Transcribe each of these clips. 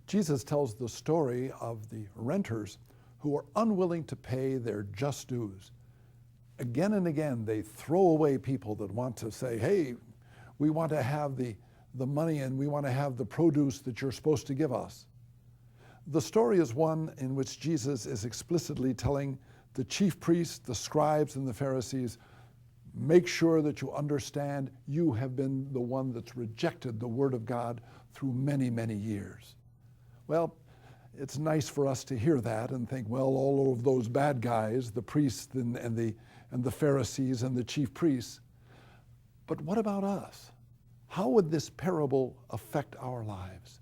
Jesus tells the story of the renters who are unwilling to pay their just dues. Again and again, they throw away people that want to say, hey, we want to have the money and we want to have the produce that you're supposed to give us. The story is one in which Jesus is explicitly telling the chief priests, the scribes, and the Pharisees, make sure that you understand you have been the one that's rejected the Word of God through many, many years. Well, it's nice for us to hear that and think, well, all of those bad guys, the priests and the Pharisees and the chief priests. But what about us? How would this parable affect our lives?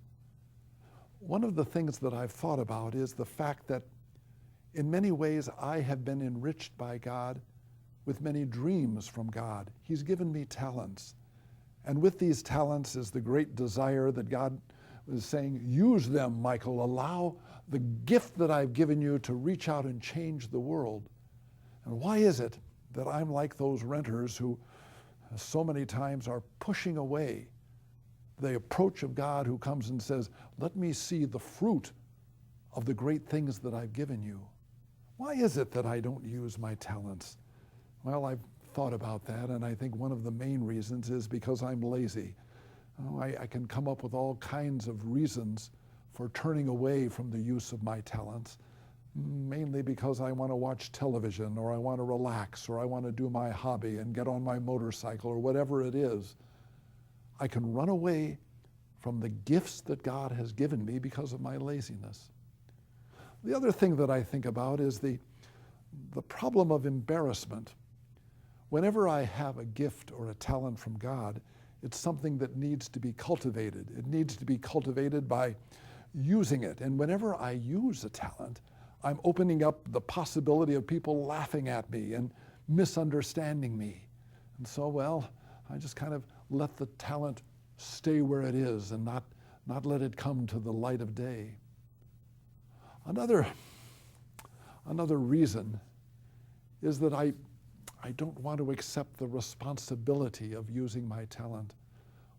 One of the things that I've thought about is the fact that in many ways I have been enriched by God with many dreams from God. He's given me talents. And with these talents is the great desire that God was saying, use them, Michael. Allow the gift that I've given you to reach out and change the world. And why is it that I'm like those renters who so many times are pushing away the approach of God, who comes and says, let me see the fruit of the great things that I've given you? Why is it that I don't use my talents? Well, I've thought about that, and I think one of the main reasons is because I'm lazy. I can come up with all kinds of reasons for turning away from the use of my talents, mainly because I want to watch television, or I want to relax, or I want to do my hobby and get on my motorcycle, or whatever it is. I can run away from the gifts that God has given me because of my laziness. The other thing that I think about is the problem of embarrassment. Whenever I have a gift or a talent from God, it's something that needs to be cultivated. It needs to be cultivated by using it. And whenever I use a talent, I'm opening up the possibility of people laughing at me and misunderstanding me. And so, well, I just kind of let the talent stay where it is and not let it come to the light of day. Another reason is that I don't want to accept the responsibility of using my talent.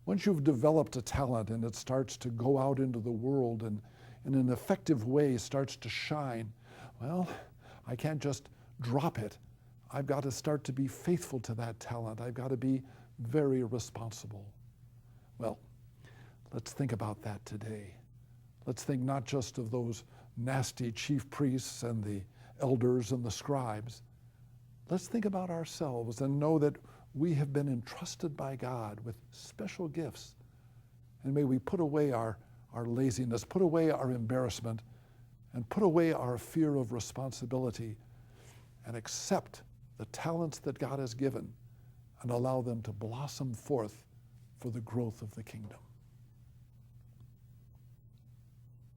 Once you've developed a talent and it starts to go out into the world and in an effective way starts to shine, well, I can't just drop it. I've got to start to be faithful to that talent. I've got to be very responsible. Well, let's think about that today. Let's think not just of those nasty chief priests and the elders and the scribes. Let's think about ourselves and know that we have been entrusted by God with special gifts. And may we put away our laziness, put away our embarrassment, and put away our fear of responsibility and accept the talents that God has given and allow them to blossom forth for the growth of the kingdom.